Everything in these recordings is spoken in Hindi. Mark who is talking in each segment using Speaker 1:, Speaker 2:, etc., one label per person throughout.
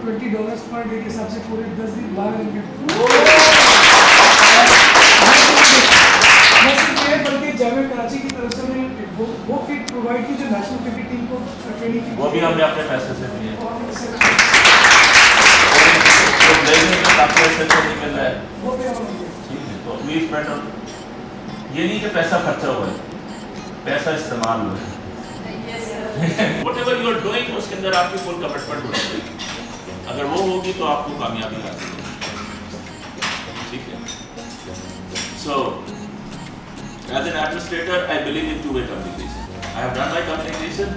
Speaker 1: $20 पर डे के हिसाब से पूरे 10 दिन बाहर रहेंगे। बल्कि जामिया कराची की तरफ से मैं वो किट प्रोवाइड की जो नेशनल क्रिकेट टीम को ट्रेनिंग की,
Speaker 2: वो भी हमने अपने पैसे से दिए। तो ये नहीं कि पैसा खर्चा हुआ है, पैसा इस्तेमाल हुआ है। Whatever you are doing उसके अंदर आपकी फुल कमिटमेंट होनी चाहिए। अगर वो होगी तो आपको कामयाबी हासिल होगी। ठीक है। So as an administrator, I believe in two-way communication. I have done my communication.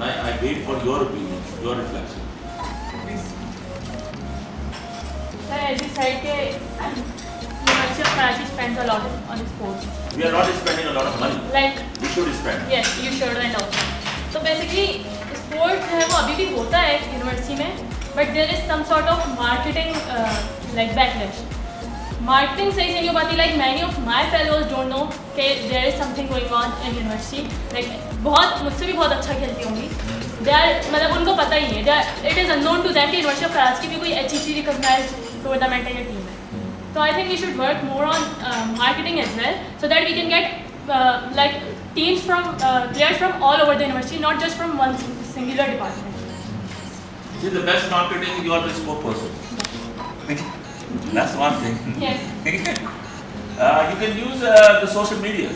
Speaker 2: I wait for your opinion, your reflection.
Speaker 3: Sir, as you said, University of Karachi spends a lot on sports.
Speaker 2: We are not spending a lot of money.
Speaker 3: Like
Speaker 2: We should spend.
Speaker 3: yes, you should and also. So basically, sport जो है वो अभी भी होता है यूनिवर्सिटी में, but there is some sort of marketing like backlash. Marketing सही से नहीं हो पाती, like many of my fellows don't know कि there is something going on in university. Like बहुत मुझसे भी बहुत अच्छा खेलती होंगी, दे आर मतलब उनको पता ही है, it is unknown to them कि यूनिवर्सिटी ऑफ कराची की भी कोई HEC रिकॉग्नाइज्ड टूर्नामेंट या टीम है। तो I think we should work more on marketing as well so that we can get like teams from players from all over the university, not just from one singular department.
Speaker 2: See, the best marketing, you are the spokesperson. That's one thing.
Speaker 3: Yes.
Speaker 2: You can use the social media.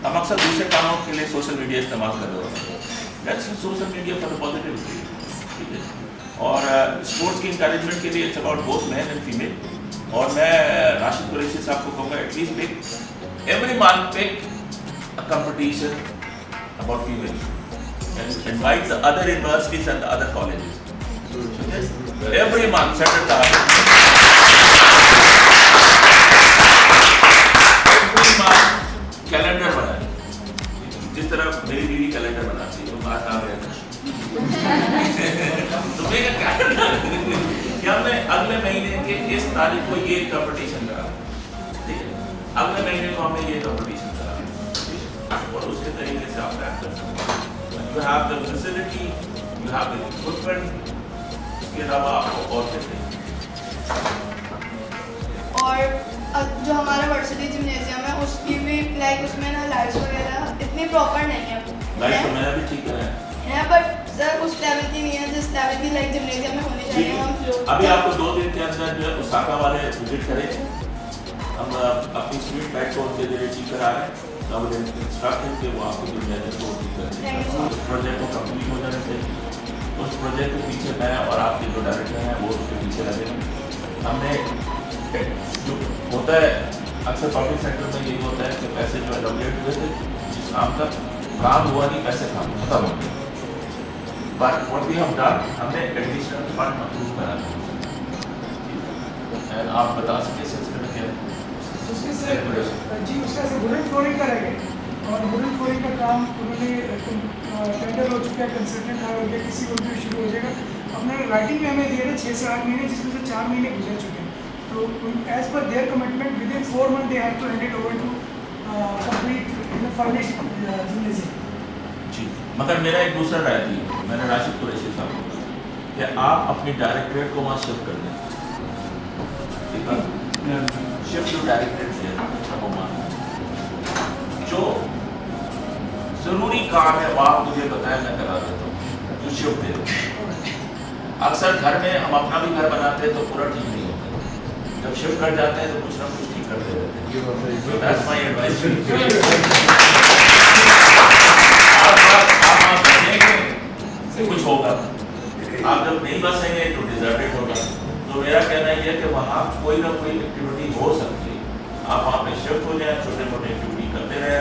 Speaker 2: हम अक्सर दूसरे कामों के लिए सोशल मीडिया इस्तेमाल कर रहे होते हैं। Let's use social media for the positivity. ठीक है। और स्पोर्ट्स की इंकरेजमेंट के लिए it's about both men and female. और मैं राशिद कुरैशी साहब को कहूँगा at least pick every month pick a competition about female and invite the other universities and the other colleges. Every month set a target. Every month calendar बनाए, जिस तरह मेरी बीवी कैलेंडर बनाती है, तो बात आ गया तो मेरा कैलेंडर क्या मैं अगले महीने के इस तारीख को ये कंपटीशन करा, ठीक है, अगले महीने को हमें ये कंपटीशन करा और उसके तरीके से आप प्लान कर सकते हैं। You have the facility, you have the equipment. इसके अलावा आपको और क्या
Speaker 4: और जो हमारा वर्सिटी जिम्नेजियम है उसकी भी लाइक उसमें ना लाइट्स वगैरह इतनी प्रॉपर नहीं है।
Speaker 2: लाइट तो मैंने भी ठीक
Speaker 4: है बट सर उस लेवल की नहीं है जिस लेवल की लाइक जिम्नेजियम में होनी चाहिए। हम फ्लोर
Speaker 2: अभी आपको 2 दिन के अंदर जो है ओसाका वाले विजिट करेंगे, हम अपनी स्ट्रीट लाइट को उनके लिए ठीक करा रहे हैं, अब इंस्ट्रक्ट है कि वो आपको जिम्नेजियम को ठीक करें। उस प्रोजेक्ट को कंप्लीट हो जाना चाहिए। उस प्रोजेक्ट के पीछे मैं और आपके जो डायरेक्टर हैं वो उसके पीछे लगे हैं। हमने जो होता है अक्सर पब्लिक सेक्टर में यही होता है कि पैसे जो एलोकेट हुए थे जिस काम का काम हुआ नहीं, पैसे काम खत्म हो गए, but what we have done हमने एडिशनल फंड अप्रूव करा है। आप बता सकते सिलसिले में क्या है?
Speaker 1: जी उसका वुडन फ्लोरिंग का रहेगा और वुडन फ्लोरिंग का काम उन्होंने टेंडर हो चुका है, कंसल्टेंट हायर हो गया, किसी को भी शुरू हो जाएगा। अपने राइटिंग में हमें दिए थे 6 से 8 महीने, जिसमें से 4 महीने गुजर चुके हैं। तो as per their commitment within 4 month they have to hand it over to complete furnished gymnasium.
Speaker 2: जी, मगर मेरा एक दूसरा राय थी, मैंने राशिद कुरैशी साहब को कि आप अपनी डायरेक्टरेट को वहाँ शिफ्ट कर दें, ठीक है, शिफ्ट टू डायरेक्टरेट से जो जरूरी काम है वो आप मुझे बताएं, मैं करा देता हूँ, जो शिफ्ट दे दो। अक्सर घर में हम अपना भी घर बनाते हैं तो पूरा ठीक नहीं होता, जब शिफ्ट कर जाते हैं तो कुछ ना कुछ ठीक करते रहते हैं। So that's my advice to you. आप कुछ होगा, आप जब नहीं बसेंगे तो डिजर्टेड होगा। तो मेरा कहना यह है कि वहाँ कोई ना कोई एक्टिविटी हो सकती है, आप वहाँ पे शिफ्ट हो जाए, छोटे मोटे एक्टिविटी करते रहे।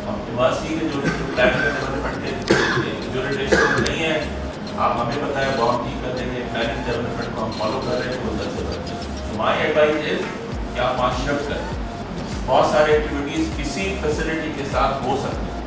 Speaker 2: हम यूनिवर्सिटी के जो डेवलपमेंट के जो रिलेशन नहीं है आप हमें बताएं, वो हम ठीक कर देंगे। प्लानिंग डेवलपमेंट को हम फॉलो कर रहे हैं, वो उधर से करते हैं। तो माई एडवाइस इज कि आप वहाँ शिफ्ट करें, बहुत सारे एक्टिविटीज़ किसी फैसिलिटी के साथ हो सकती हैं।